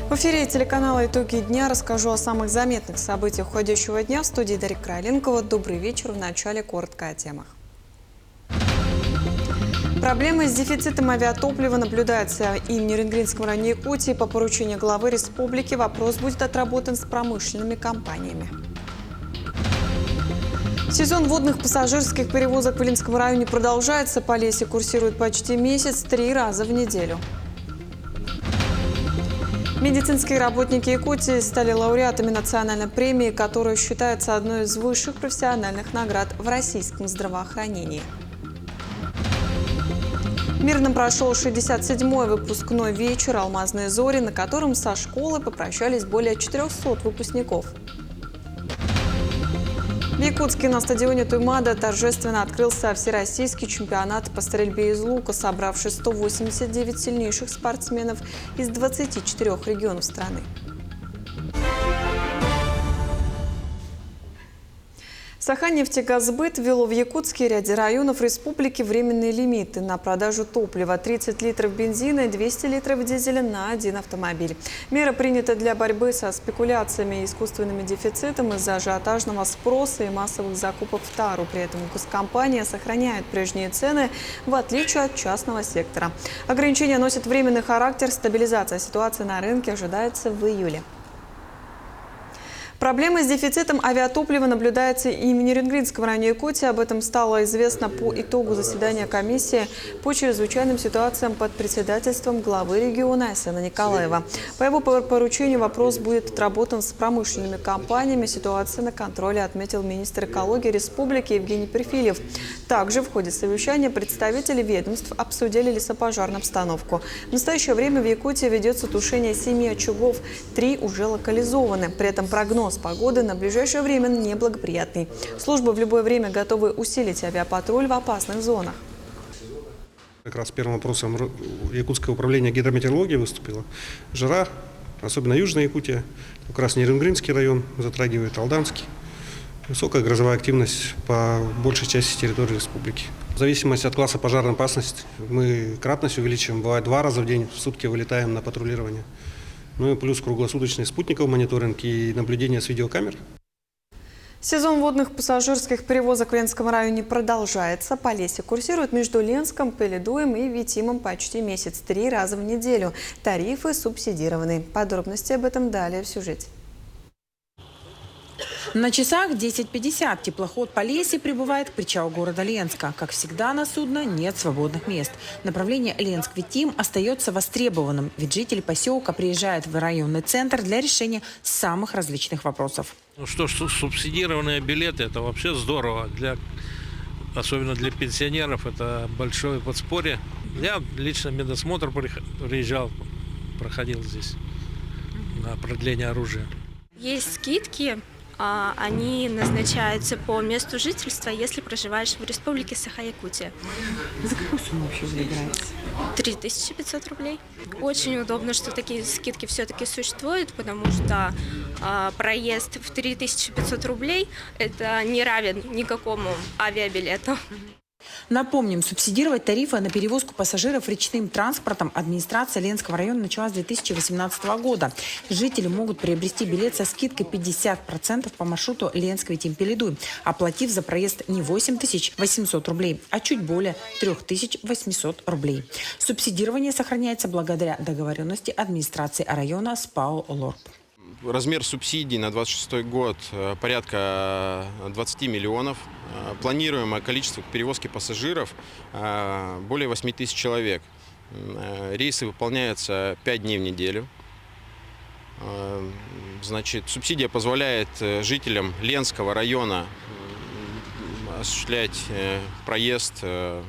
В эфире телеканала «Итоги дня» расскажу о самых заметных событиях уходящего дня. В студии Дарья Крайленкова. Добрый вечер. В начале коротко о темах. Проблемы с дефицитом авиатоплива наблюдается и в Нерюнгринском районе Якутии. По поручению главы республики вопрос будет отработан с промышленными компаниями. Сезон водных пассажирских перевозок в Илимском районе продолжается. По Лесе курсирует почти месяц, 3 раза в неделю. Медицинские работники Якутии стали лауреатами национальной премии, которая считается одной из высших профессиональных наград в российском здравоохранении. Мирно прошел 67-й выпускной вечер «Алмазные зори», на котором со школы попрощались более 400 выпускников. В Якутске на стадионе Туймада торжественно открылся всероссийский чемпионат по стрельбе из лука, собравший 189 сильнейших спортсменов из 24 регионов страны. Саханнефтегазбыт ввело в Якутске и ряде районов республики временные лимиты на продажу топлива: 30 литров бензина и 200 литров дизеля на один автомобиль. Мера принята для борьбы со спекуляциями и искусственным дефицитом из-за ажиотажного спроса и массовых закупок в тару. При этом госкомпания сохраняет прежние цены, в отличие от частного сектора. Ограничения носят временный характер. Стабилизация ситуации на рынке ожидается в июле. Проблемы с дефицитом авиатоплива наблюдается и в Нерюнгринском районе Якутии. Об этом стало известно по итогу заседания комиссии по чрезвычайным ситуациям под председательством главы региона Айсена Николаева. По его поручению вопрос будет отработан с промышленными компаниями. Ситуация на контроле, отметил министр экологии республики Евгений Перфильев. Также в ходе совещания представители ведомств обсудили лесопожарную обстановку. В настоящее время в Якутии ведется тушение 7 очагов, 3 уже локализованы. При этом прогноз погоды на ближайшее время неблагоприятный. Службы в любое время готовы усилить авиапатруль в опасных зонах. Как раз первым вопросом Якутское управление гидрометеорологии выступило. Жара, особенно Южная Якутия, как раз Нерюнгринский район затрагивает, Алданский. Высокая грозовая активность по большей части территории республики. В зависимости от класса пожарной опасности мы кратность увеличиваем. Бывает 2 раза в день в сутки вылетаем на патрулирование. Ну и плюс круглосуточный спутниковый мониторинг и наблюдение с видеокамер. Сезон водных пассажирских перевозок в Ленском районе продолжается. По Лесе курсирует между Ленском, Пеледуем и Витимом почти месяц, 3 раза в неделю. Тарифы субсидированы. Подробности об этом далее в сюжете. На часах 10:50 теплоход по Лесе прибывает к причалу города Ленска. Как всегда, на судно нет свободных мест. Направление Ленск-Витим остается востребованным, ведь жители поселка приезжают в районный центр для решения самых различных вопросов. Ну что ж, субсидированные билеты – это вообще здорово. Особенно для пенсионеров это большое подспорье. Я лично медосмотр приезжал, проходил здесь на продление оружия. Есть скидки. Они назначаются по месту жительства, если проживаешь в республике Саха-Якутия. За какую сумму вообще вы играете? 3500 рублей. Очень удобно, что такие скидки все-таки существуют, потому что проезд в 3500 рублей это не равен никакому авиабилету. Напомним, субсидировать тарифы на перевозку пассажиров речным транспортом администрация Ленского района начала с 2018 года. Жители могут приобрести билет со скидкой 50% по маршруту Ленск-Витим-Пеледуй, оплатив за проезд не 8800 рублей, а чуть более 3800 рублей. Субсидирование сохраняется благодаря договоренности администрации района с ПАО «Лорп». Размер субсидий на 2026 год порядка 20 миллионов. Планируемое количество перевозки пассажиров более 8 тысяч человек. Рейсы выполняются 5 дней в неделю. Значит, субсидия позволяет жителям Ленского района осуществлять проезд с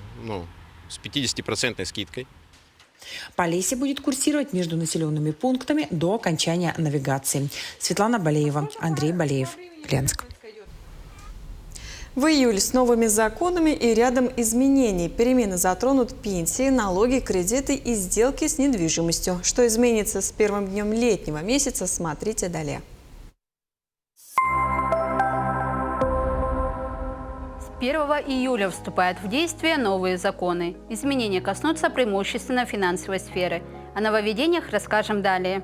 50% скидкой. По Лесе будет курсировать между населенными пунктами до окончания навигации. Светлана Балеева, Андрей Балеев, Ленск. В июле с новыми законами и рядом изменений. Перемены затронут пенсии, налоги, кредиты и сделки с недвижимостью. Что изменится с первым днем летнего месяца, смотрите далее. 1 июля вступают в действие новые законы. Изменения коснутся преимущественно финансовой сферы. О нововведениях расскажем далее.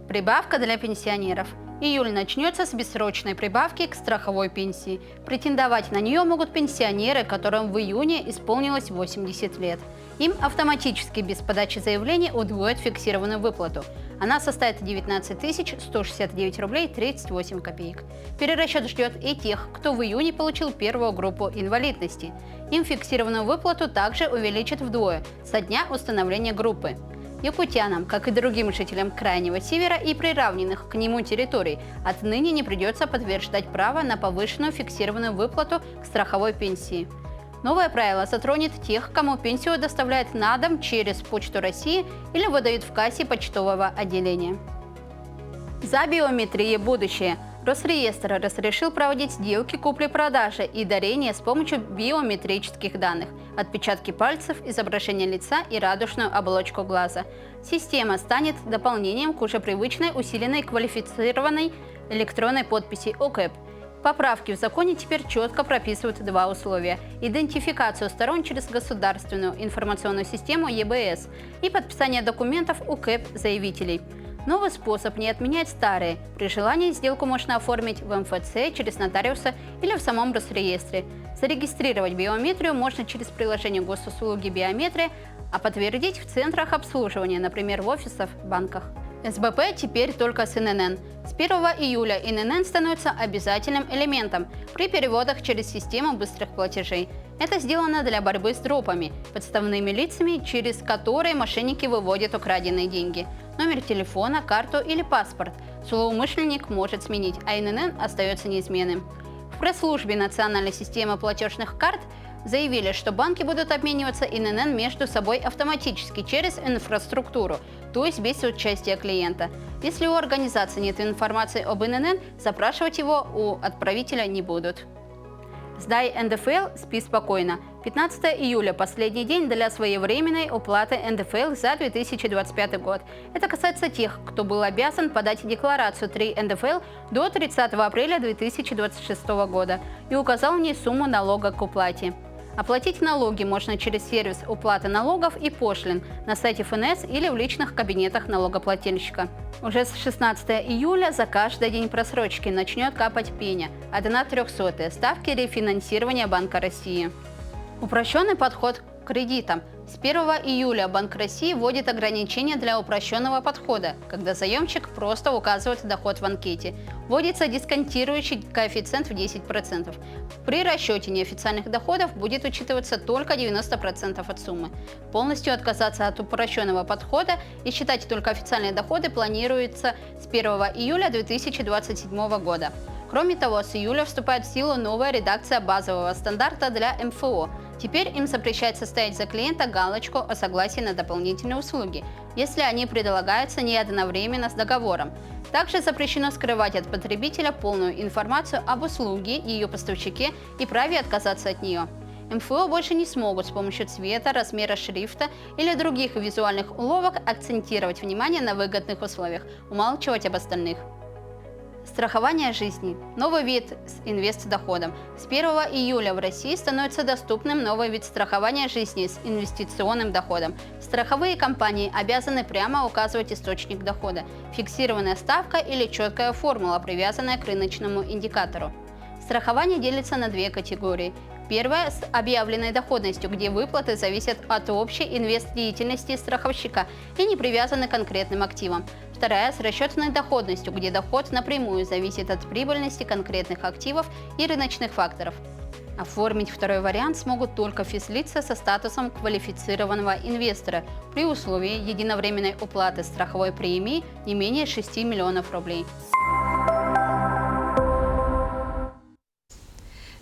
Прибавка для пенсионеров. Июль начнется с бессрочной прибавки к страховой пенсии. Претендовать на нее могут пенсионеры, которым в июне исполнилось 80 лет. Им автоматически без подачи заявления удвоят фиксированную выплату. Она составит 19 169 рублей 38 копеек. Перерасчет ждет и тех, кто в июне получил первую группу инвалидности. Им фиксированную выплату также увеличат вдвое со дня установления группы. Якутянам, как и другим жителям Крайнего Севера и приравненных к нему территорий, отныне не придется подтверждать право на повышенную фиксированную выплату к страховой пенсии. Новое правило затронет тех, кому пенсию доставляют на дом через Почту России или выдают в кассе почтового отделения. За биометрией будущее. Росреестр разрешил проводить сделки купли-продажи и дарения с помощью биометрических данных – отпечатки пальцев, изображение лица и радужную оболочку глаза. Система станет дополнением к уже привычной усиленной квалифицированной электронной подписи ОКЭП. Поправки в законе теперь четко прописывают два условия – идентификацию сторон через государственную информационную систему ЕБС и подписание документов УКЭП заявителей. Новый способ не отменяет старые. При желании сделку можно оформить в МФЦ через нотариуса или в самом Росреестре. Зарегистрировать биометрию можно через приложение госуслуги «Биометрия», а подтвердить в центрах обслуживания, например, в офисах, банках. СБП теперь только с ИНН. С 1 июля ИНН становится обязательным элементом при переводах через систему быстрых платежей. Это сделано для борьбы с дропами, подставными лицами, через которые мошенники выводят украденные деньги. Номер телефона, карту или паспорт злоумышленник может сменить, а ИНН остается неизменным. В пресс-службе Национальной системы платежных карт заявили, что банки будут обмениваться ИНН между собой автоматически через инфраструктуру, то есть без участия клиента. Если у организации нет информации об ИНН, запрашивать его у отправителя не будут. Сдай НДФЛ, спи спокойно. 15 июля – последний день для своевременной уплаты НДФЛ за 2025 год. Это касается тех, кто был обязан подать декларацию 3 НДФЛ до 30 апреля 2026 года и указал в ней сумму налога к уплате. Оплатить налоги можно через сервис уплаты налогов и пошлин на сайте ФНС или в личных кабинетах налогоплательщика. Уже с 16 июля за каждый день просрочки начнет капать пеня – 1/300 ставки рефинансирования Банка России. Упрощенный подход к кредитам. С 1 июля Банк России вводит ограничения для упрощенного подхода, когда заемщик просто указывает доход в анкете. Вводится дисконтирующий коэффициент в 10%. При расчете неофициальных доходов будет учитываться только 90% от суммы. Полностью отказаться от упрощенного подхода и считать только официальные доходы планируется с 1 июля 2027 года. Кроме того, с июля вступает в силу новая редакция базового стандарта для МФО. Теперь им запрещается ставить за клиента галочку о согласии на дополнительные услуги, если они предлагаются не одновременно с договором. Также запрещено скрывать от потребителя полную информацию об услуге, ее поставщике и праве отказаться от нее. МФО больше не смогут с помощью цвета, размера шрифта или других визуальных уловок акцентировать внимание на выгодных условиях, умалчивать об остальных. Страхование жизни. Новый вид с инвестдоходом. С 1 июля в России становится доступным новый вид страхования жизни с инвестиционным доходом. Страховые компании обязаны прямо указывать источник дохода, фиксированная ставка или четкая формула, привязанная к рыночному индикатору. Страхование делится на две категории. Первая – с объявленной доходностью, где выплаты зависят от общей инвестдеятельности страховщика и не привязаны к конкретным активам. Вторая – с расчетной доходностью, где доход напрямую зависит от прибыльности конкретных активов и рыночных факторов. Оформить второй вариант смогут только физлица со статусом квалифицированного инвестора при условии единовременной уплаты страховой премии не менее 6 миллионов рублей.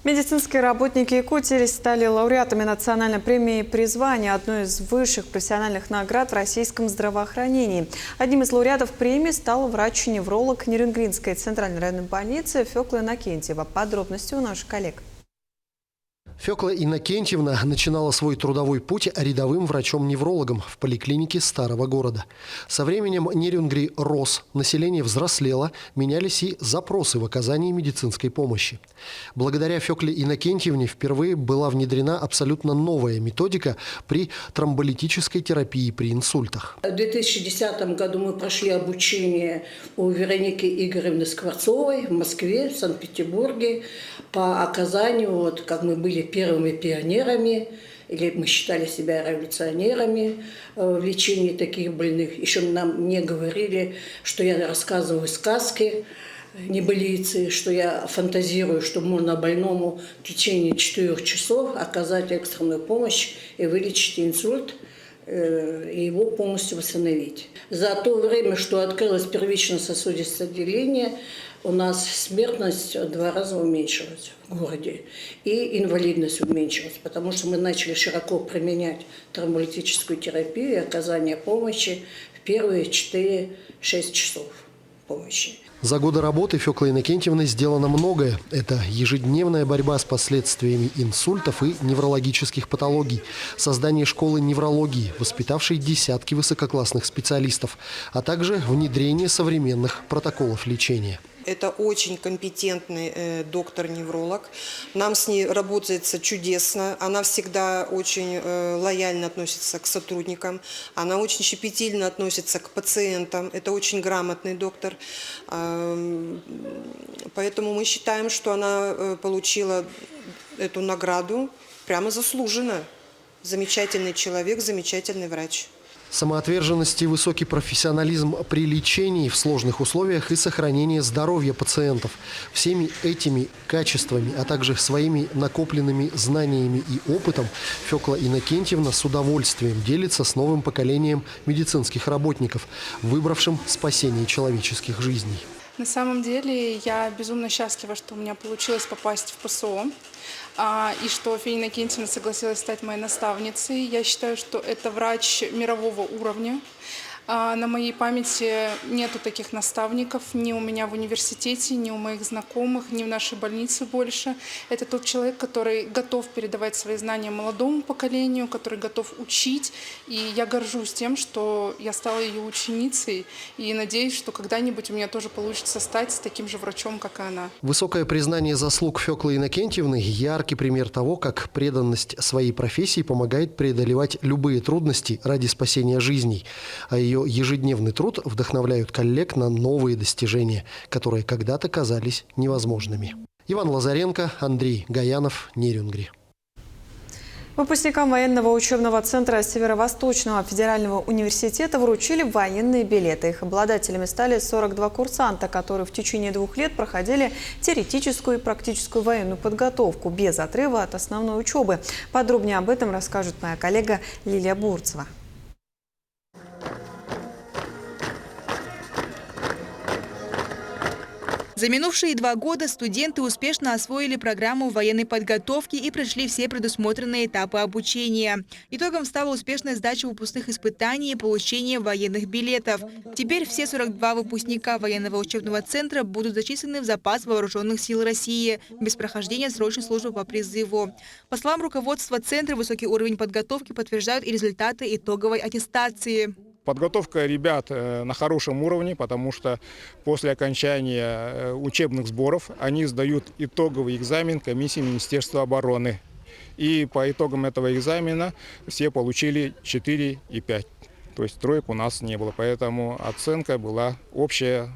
Медицинские работники Якутии стали лауреатами национальной премии «Призвание», одной из высших профессиональных наград в российском здравоохранении. Одним из лауреатов премии стал врач-невролог Ниренгринской центральной районной больницы Фёкла Иннокентьева. Подробности у наших коллег. Фёкла Иннокентьевна начинала свой трудовой путь рядовым врачом-неврологом в поликлинике старого города. Со временем Нерюнгри рос, население взрослело, менялись и запросы в оказании медицинской помощи. Благодаря Фёкле Иннокентьевне впервые была внедрена абсолютно новая методика при тромболитической терапии при инсультах. В 2010 году мы прошли обучение у Вероники Игоревны Скворцовой в Москве, в Санкт-Петербурге по оказанию, как мы были первыми пионерами, или мы считали себя революционерами в лечении таких больных. Еще нам не говорили, что я рассказываю сказки, небылицы, что я фантазирую, что можно больному в течение 4 часов оказать экстренную помощь и вылечить инсульт, и его полностью восстановить. За то время, что открылось первичное сосудистое отделение, у нас смертность в 2 раза уменьшилась в городе, и инвалидность уменьшилась, потому что мы начали широко применять тромболитическую терапию и оказание помощи в первые 4-6 часов помощи. За годы работы Фёклы Иннокентьевны сделано многое. Это ежедневная борьба с последствиями инсультов и неврологических патологий, создание школы неврологии, воспитавшей десятки высококлассных специалистов, а также внедрение современных протоколов лечения. Это очень компетентный доктор-невролог. Нам с ней работается чудесно. Она всегда очень лояльно относится к сотрудникам. Она очень щепетильно относится к пациентам. Это очень грамотный доктор. Поэтому мы считаем, что она получила эту награду прямо заслуженно. Замечательный человек, замечательный врач. Самоотверженность и высокий профессионализм при лечении в сложных условиях и сохранение здоровья пациентов. Всеми этими качествами, а также своими накопленными знаниями и опытом Фёкла Иннокентьевна с удовольствием делится с новым поколением медицинских работников, выбравшим спасение человеческих жизней. На самом деле я безумно счастлива, что у меня получилось попасть в ПСО, и что Фея Иннокентьевна согласилась стать моей наставницей. Я считаю, что это врач мирового уровня. На моей памяти нету таких наставников ни у меня в университете, ни у моих знакомых, ни в нашей больнице больше. Это тот человек, который готов передавать свои знания молодому поколению, который готов учить. И я горжусь тем, что я стала ее ученицей. И надеюсь, что когда-нибудь у меня тоже получится стать таким же врачом, как и она. Высокое признание заслуг Фёклы Иннокентьевны – яркий пример того, как преданность своей профессии помогает преодолевать любые трудности ради спасения жизней. А ее ежедневный труд вдохновляют коллег на новые достижения, которые когда-то казались невозможными. Иван Лазаренко, Андрей Гаянов, Нерюнгри. Выпускникам военного учебного центра Северо-Восточного федерального университета вручили военные билеты. Их обладателями стали 42 курсанта, которые в течение 2 лет проходили теоретическую и практическую военную подготовку без отрыва от основной учебы. Подробнее об этом расскажет моя коллега Лилия Бурцева. За минувшие 2 года студенты успешно освоили программу военной подготовки и прошли все предусмотренные этапы обучения. Итогом стала успешная сдача выпускных испытаний и получение военных билетов. Теперь все 42 выпускника военного учебного центра будут зачислены в запас вооруженных сил России без прохождения срочной службы по призыву. По словам руководства центра, высокий уровень подготовки подтверждают и результаты итоговой аттестации. Подготовка ребят на хорошем уровне, потому что после окончания учебных сборов они сдают итоговый экзамен комиссии Министерства обороны. И по итогам этого экзамена все получили 4 и 5. То есть троек у нас не было, поэтому оценка была общая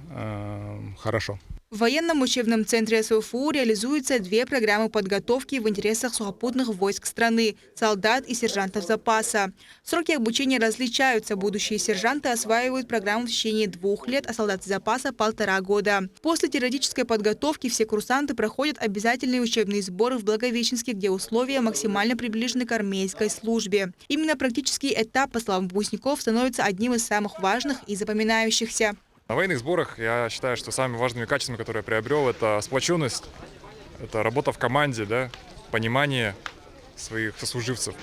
хорошо. В военном учебном центре СВФУ реализуются 2 программы подготовки в интересах сухопутных войск страны – солдат и сержантов запаса. Сроки обучения различаются. Будущие сержанты осваивают программу в течение 2 лет, а солдаты запаса – 1,5 года. После теоретической подготовки все курсанты проходят обязательные учебные сборы в Благовещенске, где условия максимально приближены к армейской службе. Именно практический этап, по словам выпускников, становится одним из самых важных и запоминающихся. На военных сборах я считаю, что самыми важными качествами, которые я приобрел, это сплоченность, это работа в команде, да, понимание своих сослуживцев,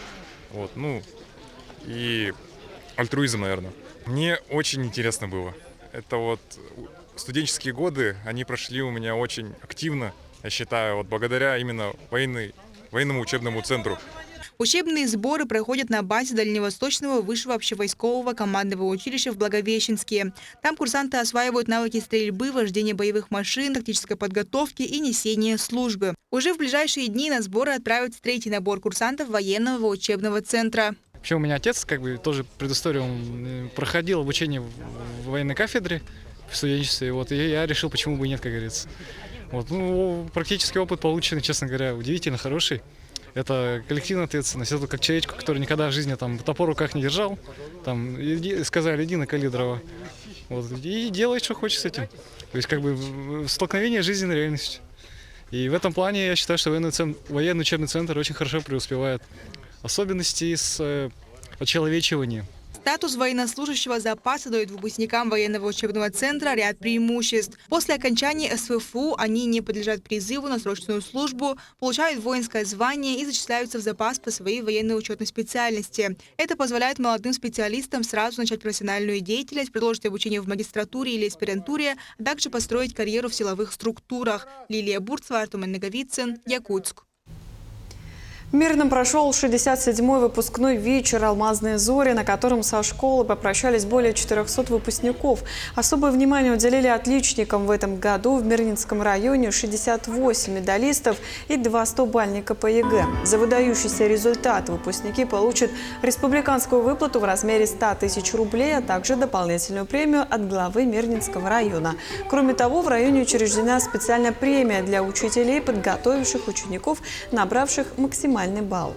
и альтруизм, наверное. Мне очень интересно было. Это студенческие годы, они прошли у меня очень активно, я считаю, благодаря именно военной военному учебному центру. Учебные сборы проходят на базе Дальневосточного высшего общевойскового командного училища в Благовещенске. Там курсанты осваивают навыки стрельбы, вождения боевых машин, тактической подготовки и несения службы. Уже в ближайшие дни на сборы отправят третий набор курсантов военного учебного центра. Вообще у меня отец, тоже предысторию, он проходил обучение в военной кафедре в студенчестве. И я решил, почему бы и нет, как говорится. Практический опыт полученный, честно говоря, удивительно хороший. Это коллективная ответственность. Это как человечку, который никогда в жизни топор в руках не держал. Сказали, иди накали дрова. И делай, что хочешь с этим. То есть столкновение с жизненной реальностью. И в этом плане я считаю, что военный учебный центр очень хорошо преуспевает. Особенности с очеловечиванием. Статус военнослужащего запаса дает выпускникам военного учебного центра ряд преимуществ. После окончания СВФУ они не подлежат призыву на срочную службу, получают воинское звание и зачисляются в запас по своей военной учетной специальности. Это позволяет молодым специалистам сразу начать профессиональную деятельность, продолжить обучение в магистратуре или аспирантуре, а также построить карьеру в силовых структурах. Лилия Бурцева, Артем Наговицын, Якутск. Мирно прошел 67-й выпускной вечер «Алмазные зори», на котором со школы попрощались более 400 выпускников. Особое внимание уделили отличникам. В этом году в Мирнинском районе 68 медалистов и 2 100-бальника по ЕГЭ. За выдающийся результат выпускники получат республиканскую выплату в размере 100 тысяч рублей, а также дополнительную премию от главы Мирнинского района. Кроме того, в районе учреждена специальная премия для учителей, подготовивших учеников, набравших максимальный балл.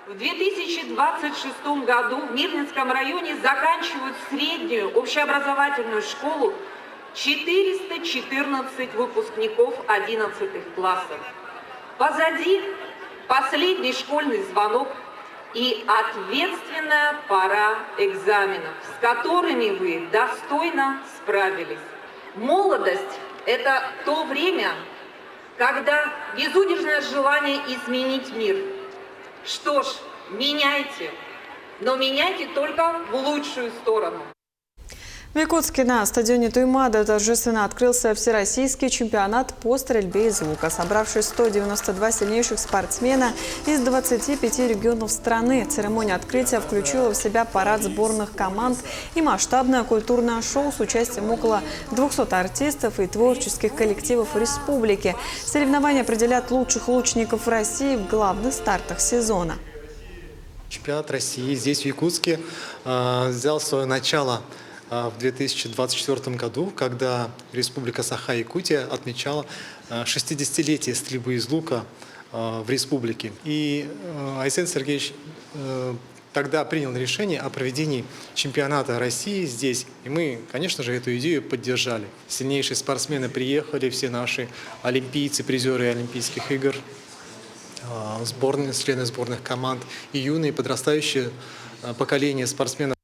В 2026 году в Мирнинском районе заканчивают среднюю общеобразовательную школу 414 выпускников 11 классов. Позади последний школьный звонок и ответственная пора экзаменов, с которыми вы достойно справились. Молодость – это то время, когда безудержное желание изменить мир. Что ж, меняйте, но меняйте только в лучшую сторону. В Якутске на стадионе Туймада торжественно открылся всероссийский чемпионат по стрельбе из лука, собравший 192 сильнейших спортсмена из 25 регионов страны. Церемония открытия включила в себя парад сборных команд и масштабное культурное шоу с участием около 200 артистов и творческих коллективов республики. Соревнования определят лучших лучников России в главных стартах сезона. Чемпионат России здесь, в Якутске, взял свое начало в 2024 году, когда Республика Саха-Якутия отмечала 60-летие стрельбы из лука в республике. И Айсен Сергеевич тогда принял решение о проведении чемпионата России здесь. И мы, конечно же, эту идею поддержали. Сильнейшие спортсмены приехали, все наши олимпийцы, призеры Олимпийских игр, члены сборных команд и юные подрастающие поколения спортсменов.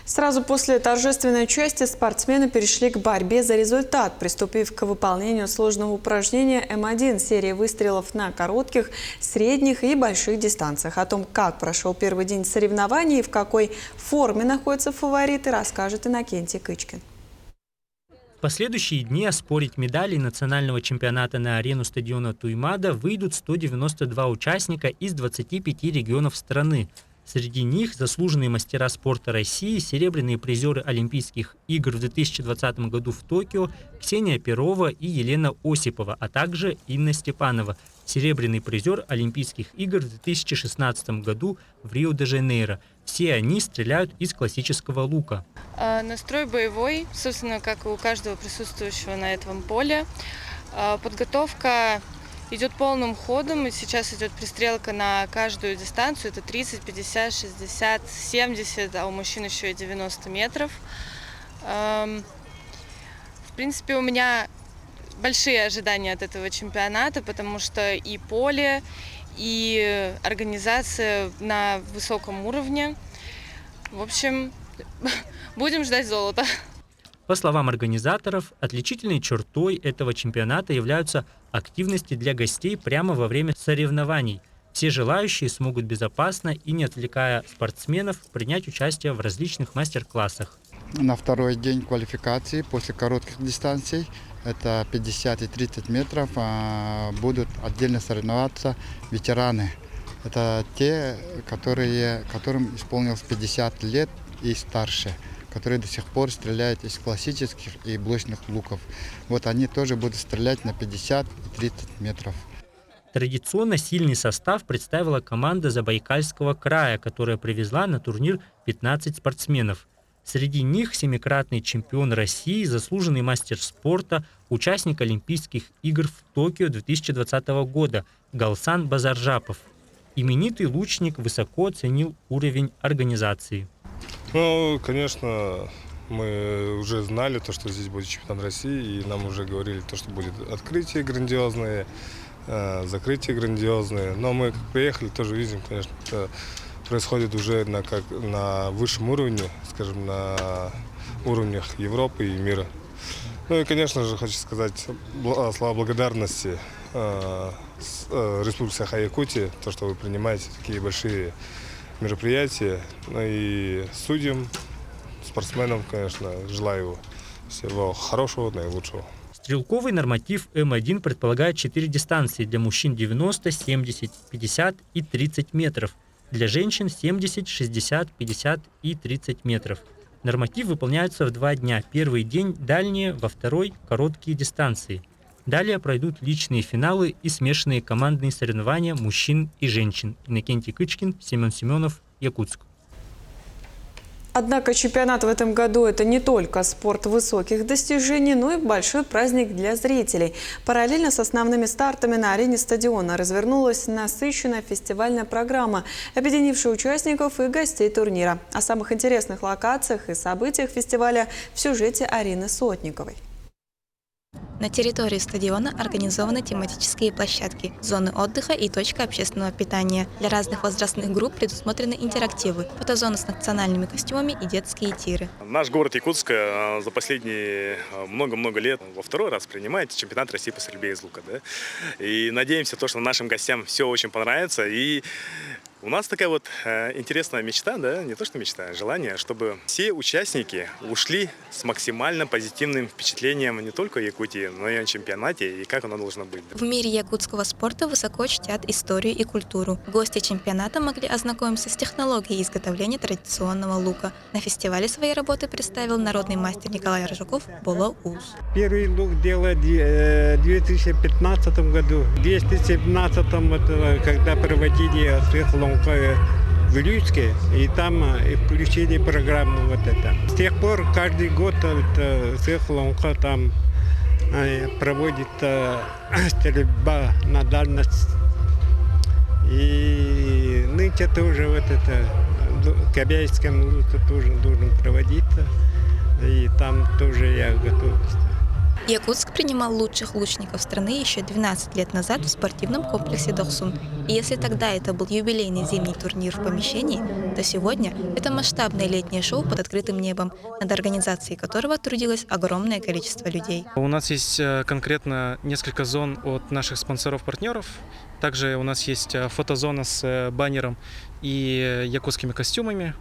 Сразу после торжественной части спортсмены перешли к борьбе за результат, приступив к выполнению сложного упражнения М1 серии выстрелов на коротких, средних и больших дистанциях. О том, как прошел первый день соревнований и в какой форме находятся фавориты, расскажет Иннокентий Кычкин. В последующие дни оспорить медали национального чемпионата на арену стадиона Туймада выйдут 192 участника из 25 регионов страны. Среди них заслуженные мастера спорта России, серебряные призеры Олимпийских игр в 2020 году в Токио Ксения Перова и Елена Осипова, а также Инна Степанова, серебряный призер Олимпийских игр в 2016 году в Рио-де-Жанейро. Все они стреляют из классического лука. Настрой боевой, собственно, как и у каждого присутствующего на этом поле. Подготовка идет полным ходом, и сейчас идет пристрелка на каждую дистанцию. Это 30, 50, 60, 70, а у мужчин еще и 90 метров. В принципе, у меня большие ожидания от этого чемпионата, потому что и поле, и организация на высоком уровне. В общем, будем ждать золота. По словам организаторов, отличительной чертой этого чемпионата являются активности для гостей прямо во время соревнований. Все желающие смогут безопасно и не отвлекая спортсменов принять участие в различных мастер-классах. на второй день квалификации после коротких дистанций, это 50 и 30 метров, будут отдельно соревноваться ветераны. Это те, которым исполнилось 50 лет и старше, которые до сих пор стреляют из классических и блочных луков. Вот они тоже будут стрелять на 50 и 30 метров. Традиционно сильный состав представила команда Забайкальского края, которая привезла на турнир 15 спортсменов. Среди них семикратный чемпион России, заслуженный мастер спорта, участник Олимпийских игр в Токио 2020 года Галсан Базаржапов. Именитый лучник высоко оценил уровень организации. Ну, конечно, мы уже знали, что здесь будет чемпионат России, и нам уже говорили, что будет открытие грандиозное, закрытие грандиозное. Но мы, как приехали, тоже видим, конечно, это происходит уже на высшем уровне, скажем, на уровнях Европы и мира. Ну и, конечно же, хочу сказать слова благодарности Республике Саха-Якутия, то, что вы принимаете такие большие мероприятия. Ну и судьям, спортсменам, конечно, желаю всего хорошего, наилучшего. Стрелковый норматив М1 предполагает 4 дистанции: для мужчин 90, 70, 50 и 30 метров, для женщин 70, 60, 50 и 30 метров. Норматив выполняется в 2 дня. Первый день дальние, во второй короткие дистанции. Далее пройдут личные финалы и смешанные командные соревнования мужчин и женщин. Иннокентий Кычкин, Семен Семенов, Якутск. Однако чемпионат в этом году – это не только спорт высоких достижений, но и большой праздник для зрителей. Параллельно с основными стартами на арене стадиона развернулась насыщенная фестивальная программа, объединившая участников и гостей турнира. О самых интересных локациях и событиях фестиваля в сюжете Арины Сотниковой. На территории стадиона организованы тематические площадки, зоны отдыха и точка общественного питания. Для разных возрастных групп предусмотрены интерактивы, фотозоны с национальными костюмами и детские тиры. Наш город Якутск за последние много-много лет во второй раз принимает чемпионат России по стрельбе из лука. Да? И надеемся, что нашим гостям все очень понравится. И у нас такая вот интересная мечта, да, не то что мечта, а желание, чтобы все участники ушли с максимально позитивным впечатлением не только о Якутии, но и о чемпионате и как оно должно быть. В мире якутского спорта высоко чтят историю и культуру. Гости чемпионата могли ознакомиться с технологией изготовления традиционного лука. На фестивале свои работы представил народный мастер Николай Рожаков Боло Уз. Первый лук делали в 2015 году. В 2017 когда проводили сверхлонг в Илюйске, и там включили программу вот это. С тех пор каждый год сверхлонка там проводит стрельба на дальность. И нынче тоже вот это в Кобяйском луке тоже должен проводиться, и там тоже я готовлюсь. Якутск принимал лучших лучников страны еще 12 лет назад в спортивном комплексе Дохсун. И если тогда это был юбилейный зимний турнир в помещении, то сегодня это масштабное летнее шоу под открытым небом, над организацией которого трудилось огромное количество людей. У нас есть конкретно несколько зон от наших спонсоров-партнеров. Также у нас есть фотозона с баннером и якутскими костюмами,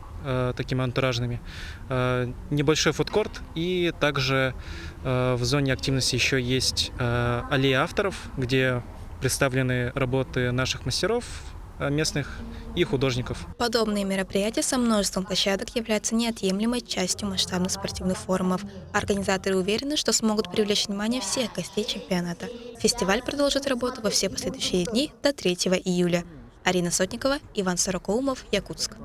такими антуражными, небольшой фудкорт, и также в зоне активности еще есть аллея авторов, где представлены работы наших мастеров местных и художников. Подобные мероприятия со множеством площадок являются неотъемлемой частью масштабных спортивных форумов. Организаторы уверены, что смогут привлечь внимание всех гостей чемпионата. Фестиваль продолжит работу во все последующие дни до 3 июля. Арина Сотникова, Иван Сорокоумов, Якутск.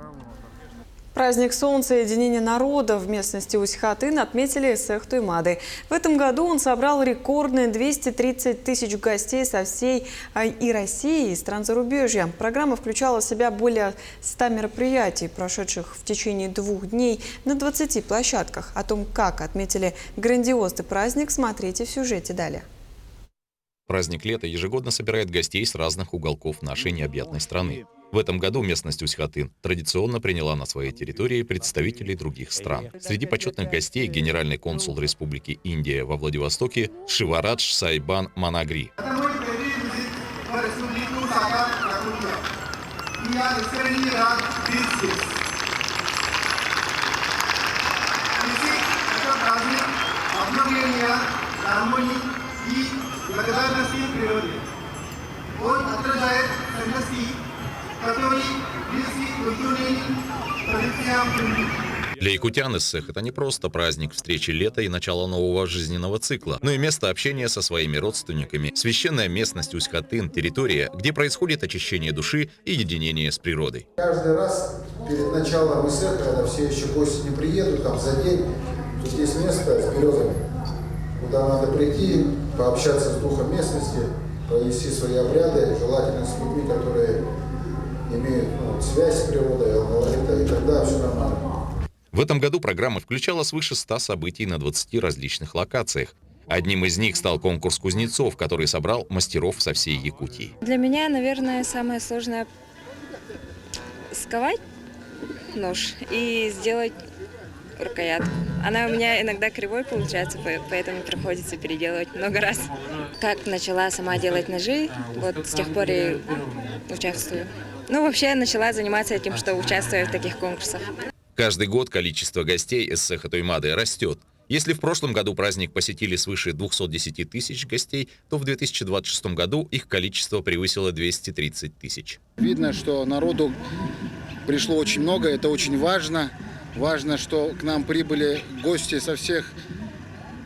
Праздник Солнца и единения народа в местности Усть-Хатын отметили Сех Туймады. В этом году он собрал рекордные 230 тысяч гостей со всей и России, и стран зарубежья. Программа включала в себя более 100 мероприятий, прошедших в течение 2 дней на 20 площадках. О том, как отметили грандиозный праздник, смотрите в сюжете далее. Праздник лета ежегодно собирает гостей с разных уголков нашей необъятной страны. В этом году местность Усть-Хатын традиционно приняла на своей территории представителей других стран. Среди почетных гостей генеральный консул Республики Индия во Владивостоке Шиварадж Сайбан Манагри. гармонии и благодарности природе. Он отражает ценности, которые близки к культурным традициям племени. Для якутян Эссех — это не просто праздник встречи лета и начала нового жизненного цикла, но и место общения со своими родственниками, священная местность Усть-Хатын, территория, где происходит очищение души и единение с природой. Каждый раз перед началом Эссеха, когда все еще гости не приедут, там за день, тут есть место с березами, куда надо прийти, пообщаться с духом местности, провести свои обряды, желательно с людьми, которые имеют связь с природой, алгоритмы, и тогда все нормально. В этом году программа включала свыше 100 событий на 20 различных локациях. Одним из них стал конкурс кузнецов, который собрал мастеров со всей Якутии. Для меня, наверное, самое сложное сковать нож и сделать рукоятку. Она у меня иногда кривой получается, поэтому приходится переделывать много раз. Как начала сама делать ножи, вот с тех пор и участвую. Вообще начала заниматься этим, что участвую в таких конкурсах. Каждый год количество гостей Эссеха Туймады растет. Если в прошлом году праздник посетили свыше 210 тысяч гостей, то в 2026 году их количество превысило 230 тысяч. Видно, что народу пришло очень много, это очень важно. Важно, что к нам прибыли гости со всех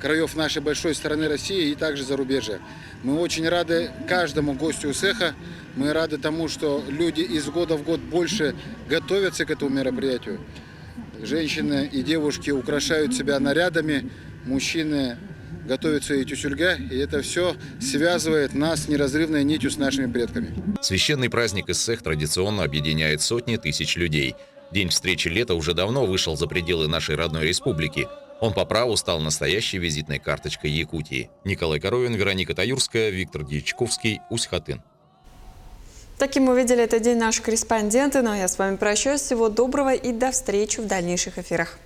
краев нашей большой страны России и также зарубежья. Мы очень рады каждому гостю Эссеха. Мы рады тому, что люди из года в год больше готовятся к этому мероприятию. Женщины и девушки украшают себя нарядами, мужчины готовят свои тюсюльга, и это все связывает нас неразрывной нитью с нашими предками. Священный праздник Эссех традиционно объединяет сотни тысяч людей. День встречи лета уже давно вышел за пределы нашей родной республики. Он по праву стал настоящей визитной карточкой Якутии. Николай Коровин, Вероника Таюрская, Виктор Дьячковский, Усть-Хатын. Таким мы видели этот день наши корреспонденты. Ну а я с вами прощаюсь. Всего доброго и до встречи в дальнейших эфирах.